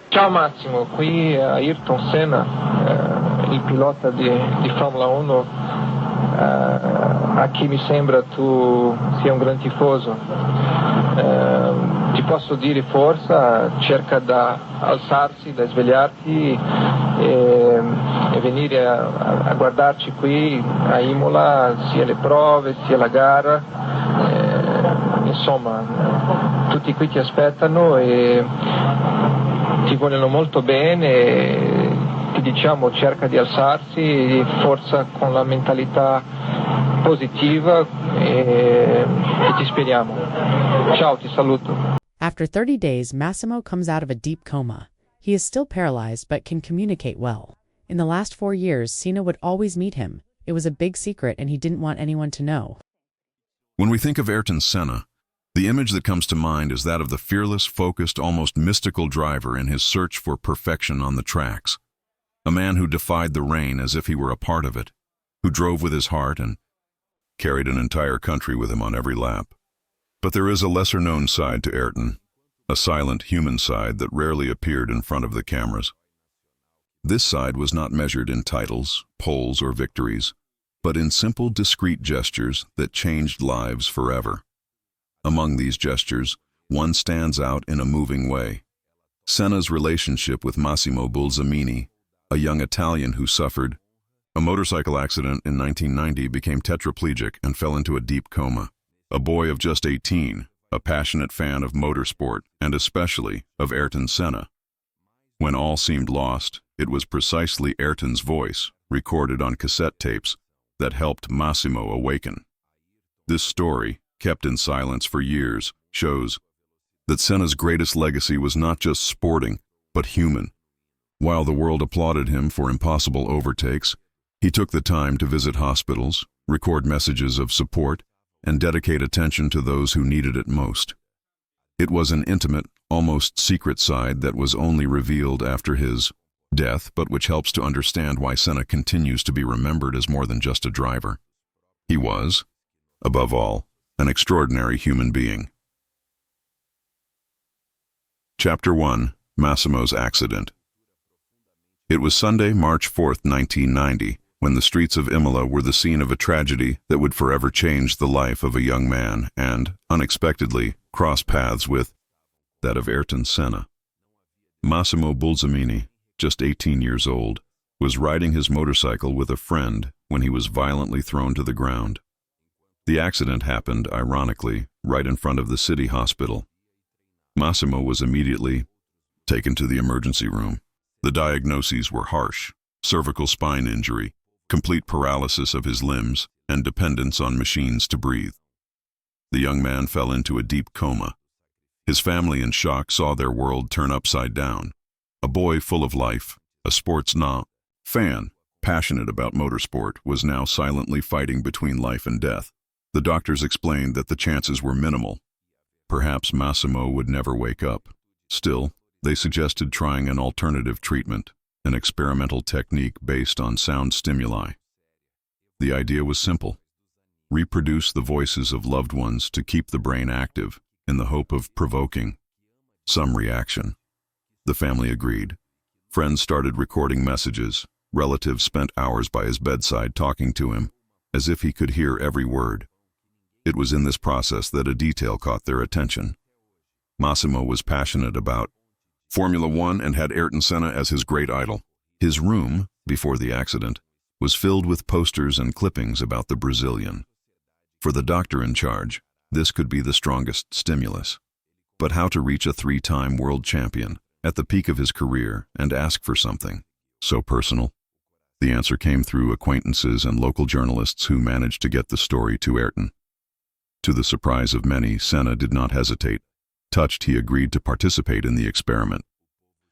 Ciao Massimo, qui Ayrton Senna, il pilota di Formula 1, a chi mi sembra tu sia un gran tifoso. Ti posso dire forza, cerca da alzarsi, da svegliarti e venire a guardarci qui a Imola, sia le prove, sia la gara. Insomma, tutti qui ti aspettano e ti vogliono molto bene, ti diciamo cerca di alzarsi, forza con la mentalità positiva e ti speriamo. Ciao, ti saluto. After 30 days, Massimo comes out of a deep coma. He is still paralyzed but can communicate well. In the last 4 years, Senna would always meet him. It was a big secret and he didn't want anyone to know. When we think of Ayrton Senna, the image that comes to mind is that of the fearless, focused, almost mystical driver in his search for perfection on the tracks. A man who defied the rain as if he were a part of it, who drove with his heart and carried an entire country with him on every lap. But there is a lesser-known side to Ayrton, a silent human side that rarely appeared in front of the cameras. This side was not measured in titles, polls, or victories, but in simple, discreet gestures that changed lives forever. Among these gestures, one stands out in a moving way. Senna's relationship with Massimo Bulzamini, a young Italian who suffered a motorcycle accident in 1990, became tetraplegic and fell into a deep coma. A boy of just 18, a passionate fan of motorsport and especially of Ayrton Senna. When all seemed lost, it was precisely Ayrton's voice, recorded on cassette tapes, that helped Massimo awaken. This story, kept in silence for years, shows that Senna's greatest legacy was not just sporting, but human. While the world applauded him for impossible overtakes, he took the time to visit hospitals, record messages of support, and dedicate attention to those who needed it most. It was an intimate, almost secret side that was only revealed after his death, but which helps to understand why Senna continues to be remembered as more than just a driver. He was, above all, an extraordinary human being. Chapter 1. Massimo's Accident. It was Sunday, March 4th, 1990, when the streets of Imola were the scene of a tragedy that would forever change the life of a young man and, unexpectedly, cross paths with that of Ayrton Senna. Massimo Bulzamini, just 18 years old, was riding his motorcycle with a friend when he was violently thrown to the ground. The accident happened, ironically, right in front of the city hospital. Massimo was immediately taken to the emergency room. The diagnoses were harsh: cervical spine injury, complete paralysis of his limbs, and dependence on machines to breathe. The young man fell into a deep coma. His family, in shock, saw their world turn upside down. A boy full of life, a sports fan, passionate about motorsport, was now silently fighting between life and death. The doctors explained that the chances were minimal. Perhaps Massimo would never wake up. Still, they suggested trying an alternative treatment, an experimental technique based on sound stimuli. The idea was simple: reproduce the voices of loved ones to keep the brain active in the hope of provoking some reaction. The family agreed. Friends started recording messages. Relatives spent hours by his bedside talking to him, as if he could hear every word. It was in this process that a detail caught their attention. Massimo was passionate about Formula 1 and had Ayrton Senna as his great idol. His room, before the accident, was filled with posters and clippings about the Brazilian. For the doctor in charge, this could be the strongest stimulus. But how to reach a 3-time world champion at the peak of his career and ask for something so personal? The answer came through acquaintances and local journalists who managed to get the story to Ayrton. To the surprise of many, Senna did not hesitate. Touched, he agreed to participate in the experiment.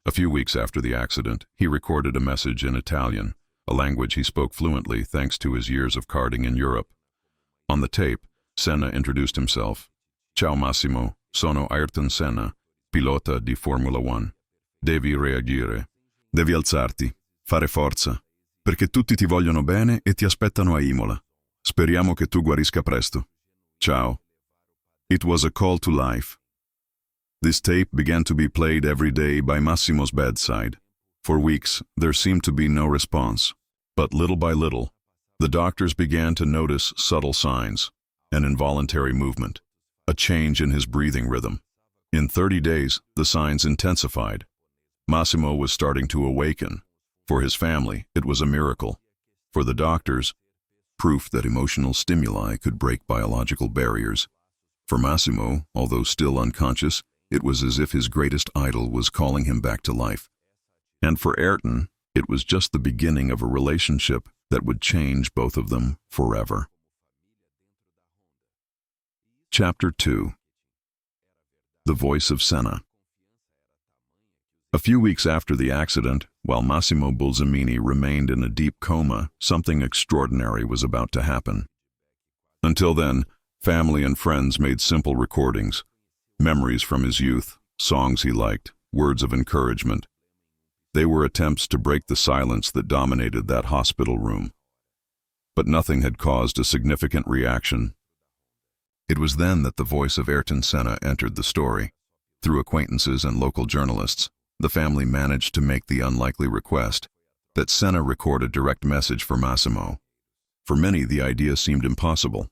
A few weeks after the accident, he recorded a message in Italian, a language he spoke fluently thanks to his years of karting in Europe. On the tape, Senna introduced himself. Ciao Massimo, sono Ayrton Senna, pilota di Formula 1. Devi reagire. Devi alzarti, fare forza, perché tutti ti vogliono bene e ti aspettano a Imola. Speriamo che tu guarisca presto. Ciao. It was a call to life. This tape began to be played every day by Massimo's bedside. For weeks, there seemed to be no response. But little by little, the doctors began to notice subtle signs, an involuntary movement, a change in his breathing rhythm. In 30 days, the signs intensified. Massimo was starting to awaken. For his family, it was a miracle. For the doctors, proof that emotional stimuli could break biological barriers. For Massimo, although still unconscious, it was as if his greatest idol was calling him back to life. And for Ayrton, it was just the beginning of a relationship that would change both of them forever. Chapter 2. The Voice of Senna. A few weeks after the accident, while Massimo Bulzamini remained in a deep coma, something extraordinary was about to happen. Until then, family and friends made simple recordings, memories from his youth, songs he liked, words of encouragement. They were attempts to break the silence that dominated that hospital room. But nothing had caused a significant reaction. It was then that the voice of Ayrton Senna entered the story. Through acquaintances and local journalists, the family managed to make the unlikely request that Senna record a direct message for Massimo. For many, the idea seemed impossible.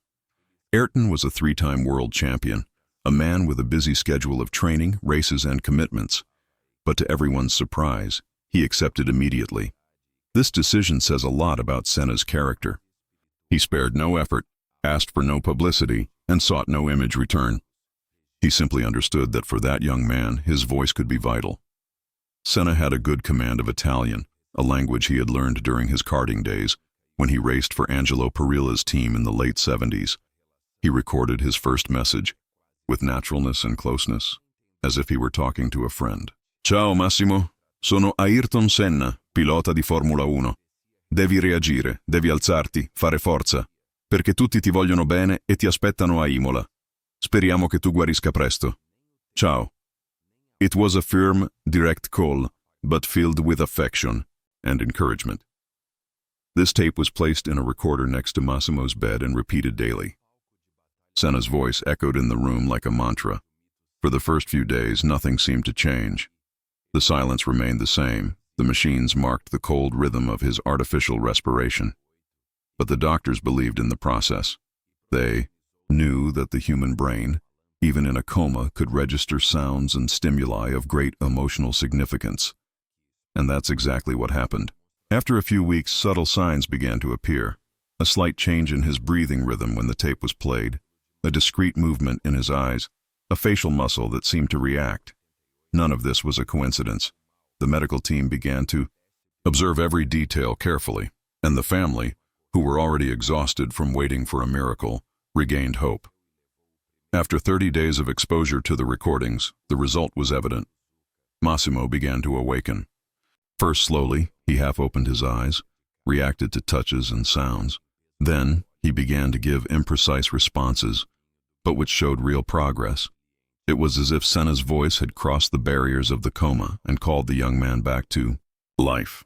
Ayrton was a 3-time world champion, a man with a busy schedule of training, races, and commitments. But to everyone's surprise, he accepted immediately. This decision says a lot about Senna's character. He spared no effort, asked for no publicity, and sought no image return. He simply understood that for that young man, his voice could be vital. Senna had a good command of Italian, a language he had learned during his karting days when he raced for Angelo Perilla's team in the late 70s. He recorded his first message with naturalness and closeness, as if he were talking to a friend. Ciao Massimo, sono Ayrton Senna, pilota di Formula 1. Devi reagire, devi alzarti, fare forza, perché tutti ti vogliono bene e ti aspettano a Imola. Speriamo che tu guarisca presto. Ciao. It was a firm, direct call, but filled with affection and encouragement. This tape was placed in a recorder next to Massimo's bed and repeated daily. Senna's voice echoed in the room like a mantra. For the first few days, nothing seemed to change. The silence remained the same. The machines marked the cold rhythm of his artificial respiration. But the doctors believed in the process. They knew that the human brain, even in a coma, could register sounds and stimuli of great emotional significance. And that's exactly what happened. After a few weeks, subtle signs began to appear. A slight change in his breathing rhythm when the tape was played, a discrete movement in his eyes, a facial muscle that seemed to react. None of this was a coincidence. The medical team began to observe every detail carefully, and the family, who were already exhausted from waiting for a miracle, regained hope. After 30 days of exposure to the recordings, the result was evident. Massimo began to awaken. First slowly, he half opened his eyes, reacted to touches and sounds. Then, he began to give imprecise responses, but which showed real progress. It was as if Senna's voice had crossed the barriers of the coma and called the young man back to life.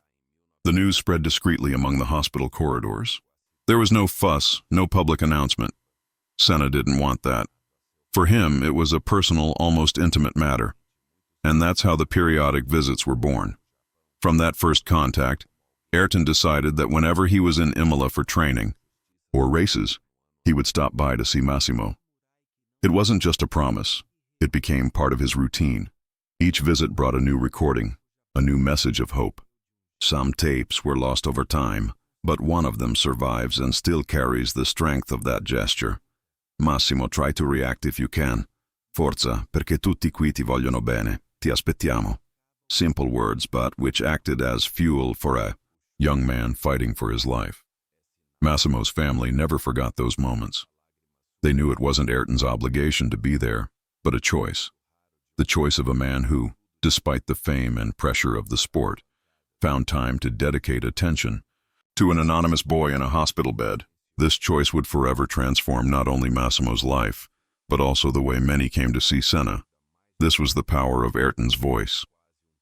The news spread discreetly among the hospital corridors. There was no fuss, no public announcement. Senna didn't want that. For him, it was a personal, almost intimate matter. And that's how the periodic visits were born. From that first contact, Ayrton decided that whenever he was in Imola for training, or races, he would stop by to see Massimo. It wasn't just a promise. It became part of his routine. Each visit brought a new recording, a new message of hope. Some tapes were lost over time, but one of them survives and still carries the strength of that gesture. Massimo, try to react if you can. Forza, perché tutti qui ti vogliono bene. Ti aspettiamo. Simple words, but which acted as fuel for a young man fighting for his life. Massimo's family never forgot those moments. They knew it wasn't Ayrton's obligation to be there, but a choice. The choice of a man who, despite the fame and pressure of the sport, found time to dedicate attention to an anonymous boy in a hospital bed. This choice would forever transform not only Massimo's life, but also the way many came to see Senna. This was the power of Ayrton's voice,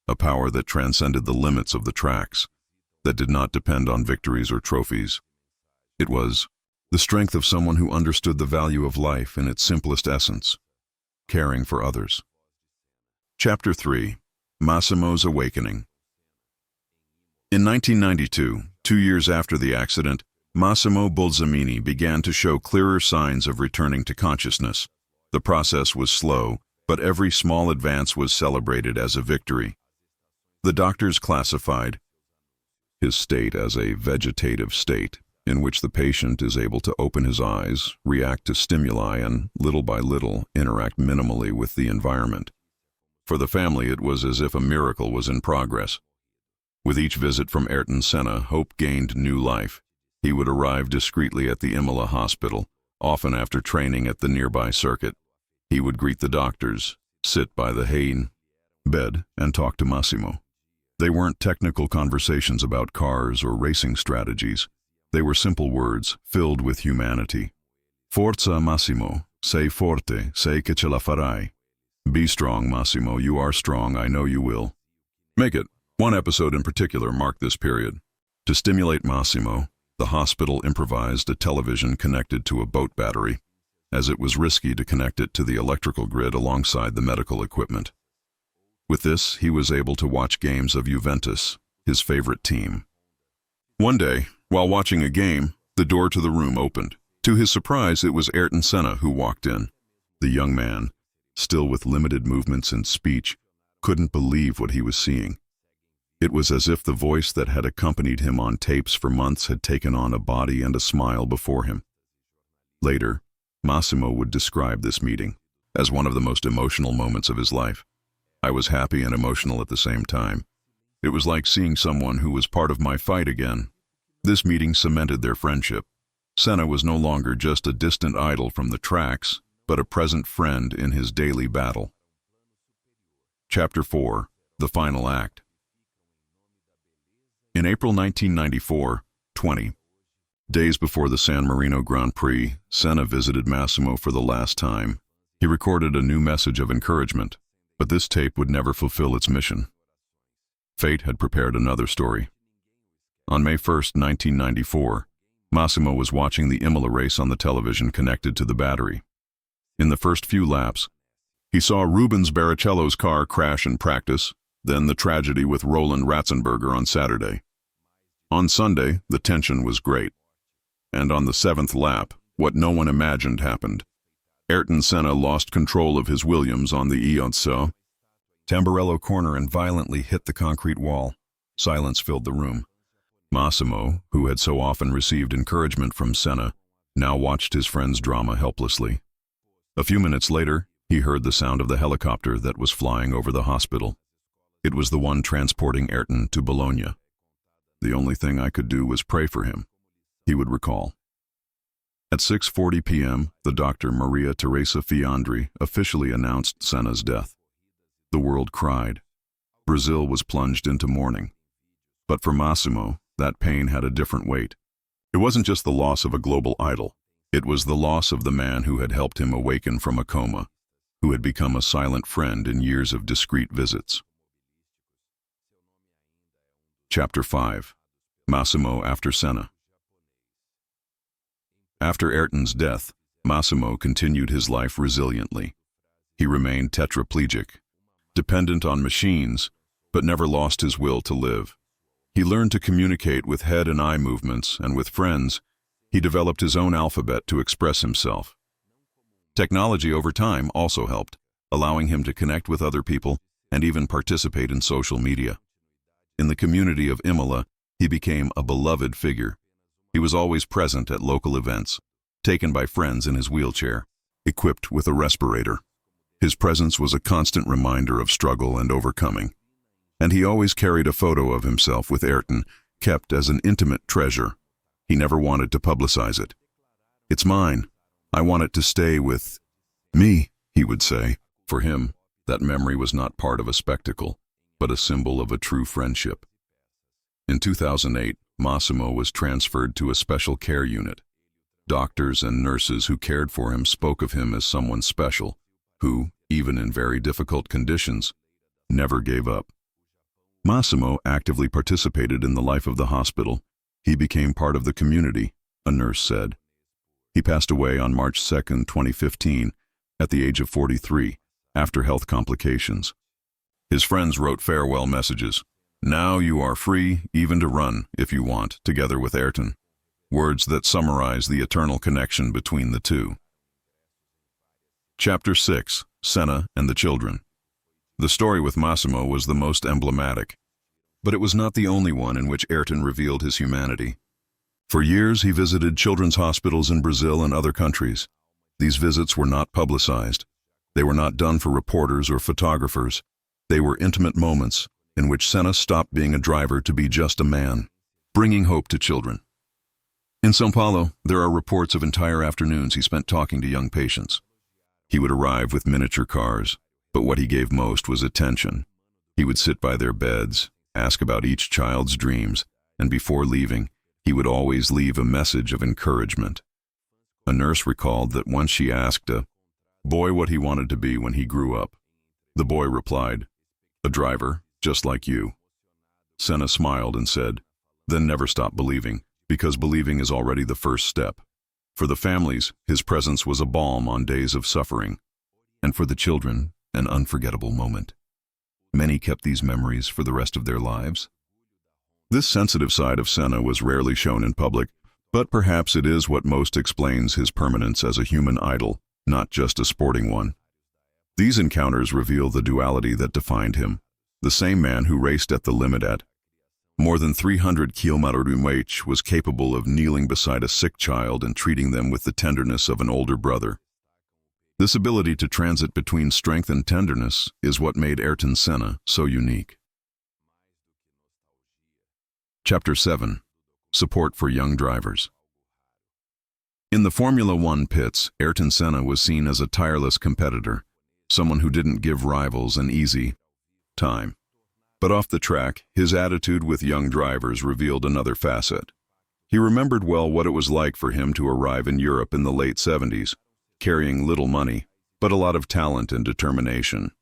a power that transcended the limits of the tracks, that did not depend on victories or trophies. It was the strength of someone who understood the value of life in its simplest essence, caring for others. Chapter 3. Massimo's Awakening. In 1992, 2 years after the accident, Massimo Bulzamini began to show clearer signs of returning to consciousness. The process was slow, but every small advance was celebrated as a victory. The doctors classified his state as a vegetative state, in which the patient is able to open his eyes, react to stimuli, and, little by little, interact minimally with the environment. For the family, it was as if a miracle was in progress. With each visit from Ayrton Senna, hope gained new life. He would arrive discreetly at the Imola hospital, often after training at the nearby circuit. He would greet the doctors, sit by the hay bed, and talk to Massimo. They weren't technical conversations about cars or racing strategies. They were simple words, filled with humanity. Forza Massimo, sei forte, sei che ce la farai. Be strong, Massimo, you are strong, I know you will. Make it. One episode in particular marked this period. To stimulate Massimo, the hospital improvised a television connected to a boat battery, as it was risky to connect it to the electrical grid alongside the medical equipment. With this, he was able to watch games of Juventus, his favorite team. One day, while watching a game, the door to the room opened. To his surprise, it was Ayrton Senna who walked in. The young man, still with limited movements and speech, couldn't believe what he was seeing. It was as if the voice that had accompanied him on tapes for months had taken on a body and a smile before him. Later, Massimo would describe this meeting as one of the most emotional moments of his life. I was happy and emotional at the same time. It was like seeing someone who was part of my fight again. This meeting cemented their friendship. Senna was no longer just a distant idol from the tracks, but a present friend in his daily battle. Chapter 4. The Final Act. In April 1994, 20 days before the San Marino Grand Prix, Senna visited Massimo for the last time. He recorded a new message of encouragement, but this tape would never fulfill its mission. Fate had prepared another story. On May 1st, 1994, Massimo was watching the Imola race on the television connected to the battery. In the first few laps, he saw Rubens Barrichello's car crash in practice, then the tragedy with Roland Ratzenberger on Saturday. On Sunday, the tension was great. And on the 7th lap, what no one imagined happened. Ayrton Senna lost control of his Williams on the Iozzo Tamburello corner and violently hit the concrete wall. Silence filled the room. Massimo, who had so often received encouragement from Senna, now watched his friend's drama helplessly. A few minutes later, he heard the sound of the helicopter that was flying over the hospital. It was the one transporting Ayrton to Bologna. The only thing I could do was pray for him, he would recall. At 6:40 p.m., the doctor Maria Teresa Fiandri officially announced Senna's death. The world cried. Brazil was plunged into mourning. But for Massimo, that pain had a different weight. It wasn't just the loss of a global idol. It was the loss of the man who had helped him awaken from a coma, who had become a silent friend in years of discreet visits. Chapter 5. Massimo after Senna. After Ayrton's death, Massimo continued his life resiliently. He remained tetraplegic, dependent on machines, but never lost his will to live. He learned to communicate with head and eye movements, and with friends, he developed his own alphabet to express himself. Technology over time also helped, allowing him to connect with other people and even participate in social media. In the community of Imola, he became a beloved figure. He was always present at local events, taken by friends in his wheelchair, equipped with a respirator. His presence was a constant reminder of struggle and overcoming. And he always carried a photo of himself with Ayrton, kept as an intimate treasure. He never wanted to publicize it. "It's mine. I want it to stay with me," he would say. For him, that memory was not part of a spectacle, but a symbol of a true friendship. In 2008, Massimo was transferred to a special care unit. Doctors and nurses who cared for him spoke of him as someone special, who, even in very difficult conditions, never gave up. Massimo actively participated in the life of the hospital. He became part of the community, a nurse said. He passed away on March 2, 2015, at the age of 43, after health complications. His friends wrote farewell messages. Now you are free even to run, if you want, together with Ayrton. Words that summarize the eternal connection between the two. Chapter 6. Senna and the Children. The story with Massimo was the most emblematic, but it was not the only one in which Ayrton revealed his humanity. For years he visited children's hospitals in Brazil and other countries. These visits were not publicized. They were not done for reporters or photographers. They were intimate moments in which Senna stopped being a driver to be just a man, bringing hope to children. In São Paulo, there are reports of entire afternoons he spent talking to young patients. He would arrive with miniature cars, but what he gave most was attention. He would sit by their beds, ask about each child's dreams, and before leaving, he would always leave a message of encouragement. A nurse recalled that once she asked a boy what he wanted to be when he grew up. The boy replied, "A driver, just like you." Senna smiled and said, "Then never stop believing, because believing is already the first step." For the families, his presence was a balm on days of suffering, and for the children, an unforgettable moment. Many kept these memories for the rest of their lives. This sensitive side of Senna was rarely shown in public, but perhaps it is what most explains his permanence as a human idol, not just a sporting one. These encounters reveal the duality that defined him, the same man who raced at the limit at more than 300 km/h was capable of kneeling beside a sick child and treating them with the tenderness of an older brother. This ability to transit between strength and tenderness is what made Ayrton Senna so unique. Chapter 7. Support for young drivers. In the Formula One pits, Ayrton Senna was seen as a tireless competitor, someone who didn't give rivals an easy time. But off the track, his attitude with young drivers revealed another facet. He remembered well what it was like for him to arrive in Europe in the late 70s, carrying little money, but a lot of talent and determination.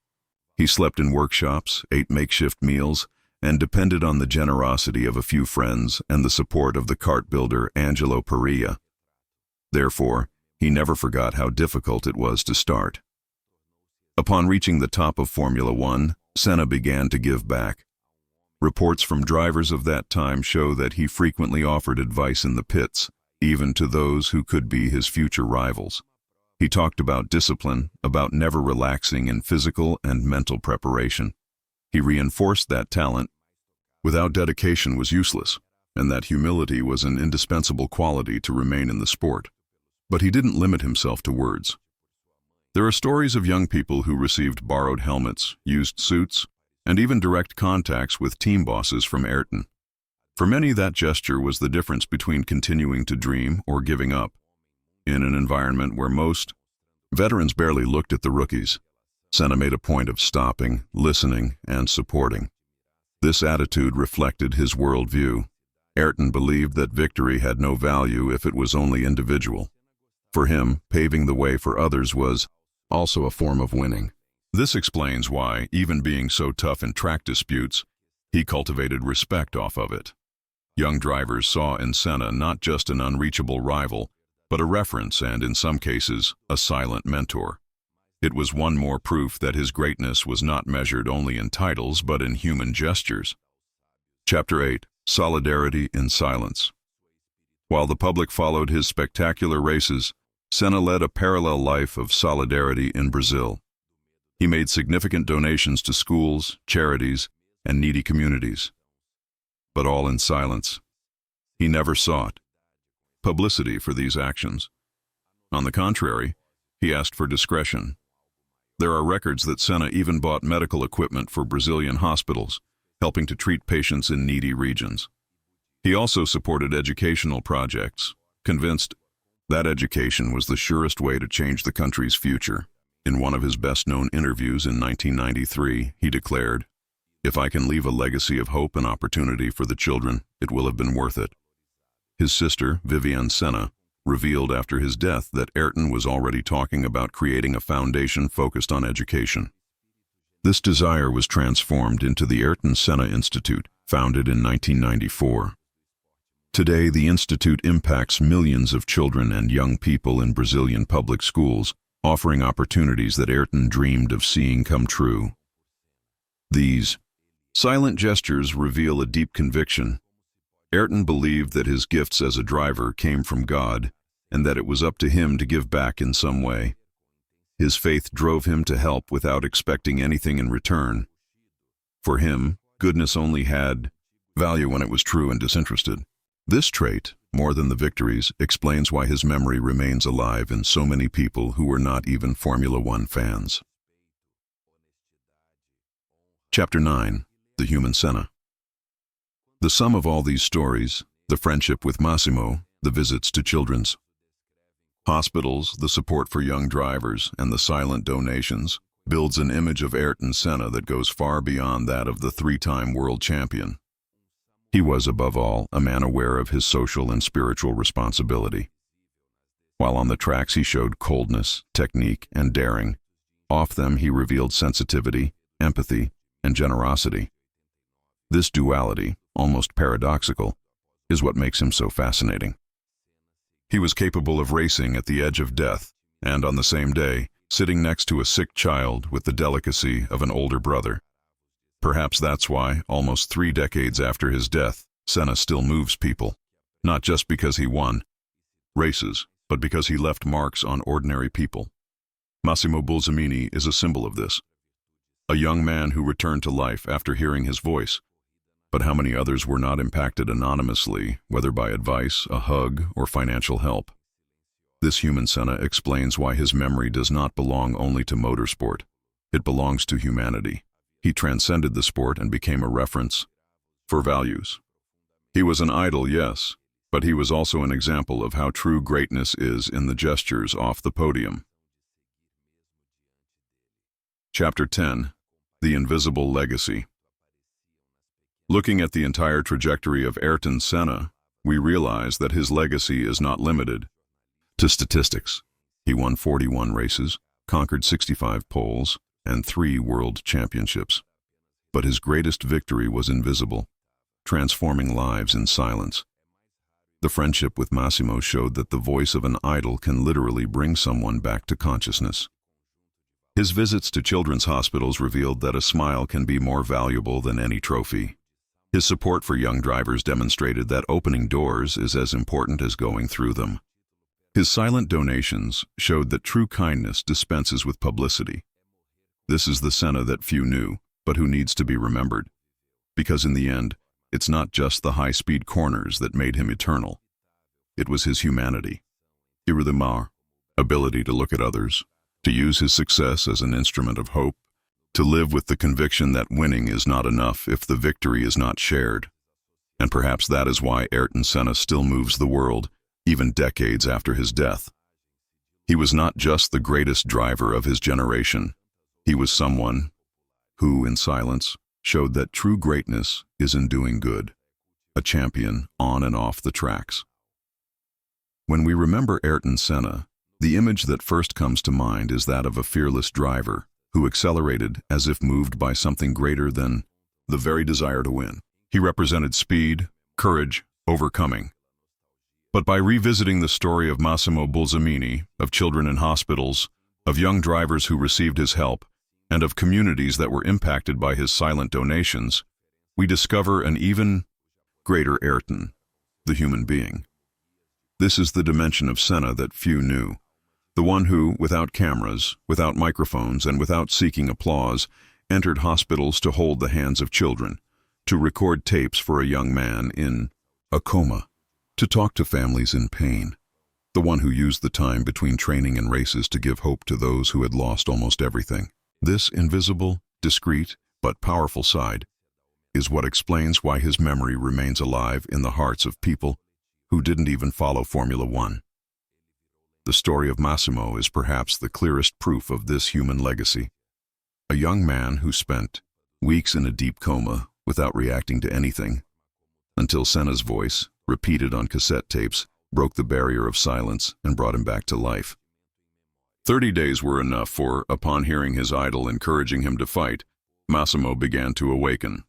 He slept in workshops, ate makeshift meals, and depended on the generosity of a few friends and the support of the kart builder Angelo Perea. Therefore, he never forgot how difficult it was to start. Upon reaching the top of Formula One, Senna began to give back. Reports from drivers of that time show that he frequently offered advice in the pits, even to those who could be his future rivals. He talked about discipline, about never relaxing in physical and mental preparation. He reinforced that talent without dedication was useless, and that humility was an indispensable quality to remain in the sport. But he didn't limit himself to words. There are stories of young people who received borrowed helmets, used suits, and even direct contacts with team bosses from Ayrton. For many, that gesture was the difference between continuing to dream or giving up. In an environment where most veterans barely looked at the rookies, Senna made a point of stopping, listening, and supporting. This attitude reflected his worldview. Ayrton believed that victory had no value if it was only individual. For him, paving the way for others was also a form of winning. This explains why, even being so tough in track disputes, he cultivated respect off of it. Young drivers saw in Senna not just an unreachable rival, but a reference and, in some cases, a silent mentor. It was one more proof that his greatness was not measured only in titles but in human gestures. Chapter 8. Solidarity in Silence. While the public followed his spectacular races, Senna led a parallel life of solidarity in Brazil. He made significant donations to schools, charities, and needy communities. But all in silence. He never sought publicity for these actions. On the contrary, he asked for discretion. There are records that Senna even bought medical equipment for Brazilian hospitals, helping to treat patients in needy regions. He also supported educational projects, convinced that education was the surest way to change the country's future. In one of his best-known interviews in 1993, he declared, "If I can leave a legacy of hope and opportunity for the children, it will have been worth it." His sister, Vivienne Senna, revealed after his death that Ayrton was already talking about creating a foundation focused on education. This desire was transformed into the Ayrton Senna Institute, founded in 1994. Today, the institute impacts millions of children and young people in Brazilian public schools, offering opportunities that Ayrton dreamed of seeing come true. These silent gestures reveal a deep conviction. Ayrton believed that his gifts as a driver came from God and that it was up to him to give back in some way. His faith drove him to help without expecting anything in return. For him, goodness only had value when it was true and disinterested. This trait, more than the victories, explains why his memory remains alive in so many people who were not even Formula One fans. Chapter 9. The Human Senna. The sum of all these stories, the friendship with Massimo, the visits to children's hospitals, the support for young drivers, and the silent donations, builds an image of Ayrton Senna that goes far beyond that of the three-time world champion. He was, above all, a man aware of his social and spiritual responsibility. While on the tracks he showed coldness, technique, and daring. Off them he revealed sensitivity, empathy, and generosity. This duality, almost paradoxical, is what makes him so fascinating. He was capable of racing at the edge of death, and on the same day, sitting next to a sick child with the delicacy of an older brother. Perhaps that's why, almost 3 decades after his death, Senna still moves people. Not just because he won races, but because he left marks on ordinary people. Massimo Bulzamini is a symbol of this. A young man who returned to life after hearing his voice. But how many others were not impacted anonymously, whether by advice, a hug, or financial help? This human Senna explains why his memory does not belong only to motorsport. It belongs to humanity. He transcended the sport and became a reference for values. He was an idol, yes, but he was also an example of how true greatness is in the gestures off the podium. Chapter 10. The Invisible Legacy. Looking at the entire trajectory of Ayrton Senna, we realize that his legacy is not limited to statistics. He won 41 races, conquered 65 poles, and 3 world championships. But his greatest victory was invisible, transforming lives in silence. The friendship with Massimo showed that the voice of an idol can literally bring someone back to consciousness. His visits to children's hospitals revealed that a smile can be more valuable than any trophy. His support for young drivers demonstrated that opening doors is as important as going through them. His silent donations showed that true kindness dispenses with publicity. This is the Senna that few knew, but who needs to be remembered. Because in the end, it's not just the high-speed corners that made him eternal. It was his humanity. Irredeemable ability to look at others, to use his success as an instrument of hope, to live with the conviction that winning is not enough if the victory is not shared. And perhaps that is why Ayrton Senna still moves the world, even decades after his death. He was not just the greatest driver of his generation. He was someone who, in silence, showed that true greatness is in doing good, a champion on and off the tracks. When we remember Ayrton Senna, the image that first comes to mind is that of a fearless driver who accelerated as if moved by something greater than the very desire to win. He represented speed, courage, overcoming. But by revisiting the story of Massimo Bulzamini, of children in hospitals, of young drivers who received his help, and of communities that were impacted by his silent donations, we discover an even greater Ayrton, the human being. This is the dimension of Senna that few knew. The one who, without cameras, without microphones, and without seeking applause, entered hospitals to hold the hands of children, to record tapes for a young man in a coma, to talk to families in pain. The one who used the time between training and races to give hope to those who had lost almost everything. This invisible, discreet, but powerful side is what explains why his memory remains alive in the hearts of people who didn't even follow Formula One. The story of Massimo is perhaps the clearest proof of this human legacy. A young man who spent weeks in a deep coma without reacting to anything, until Senna's voice, repeated on cassette tapes, broke the barrier of silence and brought him back to life. 30 days were enough for, upon hearing his idol encouraging him to fight, Massimo began to awaken.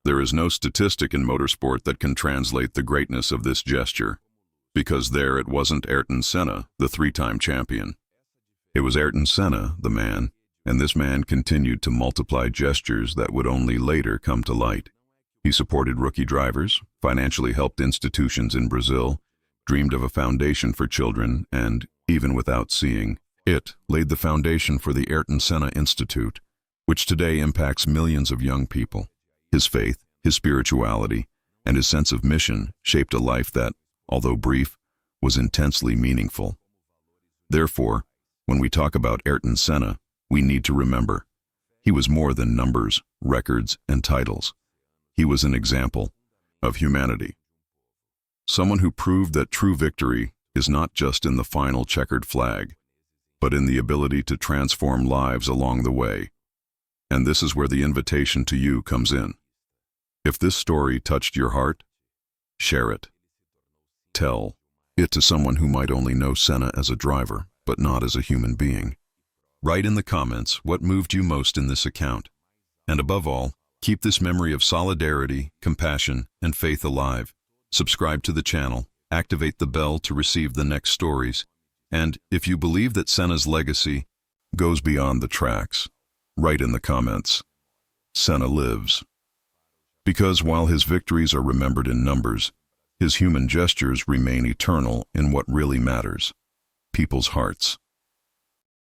There is no statistic in motorsport that can translate the greatness of this gesture, because there it wasn't Ayrton Senna, the 3-time champion. It was Ayrton Senna, the man, and this man continued to multiply gestures that would only later come to light. He supported rookie drivers, financially helped institutions in Brazil, dreamed of a foundation for children, and, even without seeing it, laid the foundation for the Ayrton Senna Institute, which today impacts millions of young people. His faith, his spirituality, and his sense of mission shaped a life that, although brief, was intensely meaningful. Therefore, when we talk about Ayrton Senna, we need to remember, he was more than numbers, records, and titles. He was an example of humanity. Someone who proved that true victory is not just in the final checkered flag, but in the ability to transform lives along the way. And this is where the invitation to you comes in. If this story touched your heart, share it. Tell it to someone who might only know Senna as a driver, but not as a human being. Write in the comments what moved you most in this account. And above all, keep this memory of solidarity, compassion, and faith alive. Subscribe to the channel, activate the bell to receive the next stories, and if you believe that Senna's legacy goes beyond the tracks, write in the comments, Senna lives. Because while his victories are remembered in numbers, his human gestures remain eternal in what really matters, people's hearts.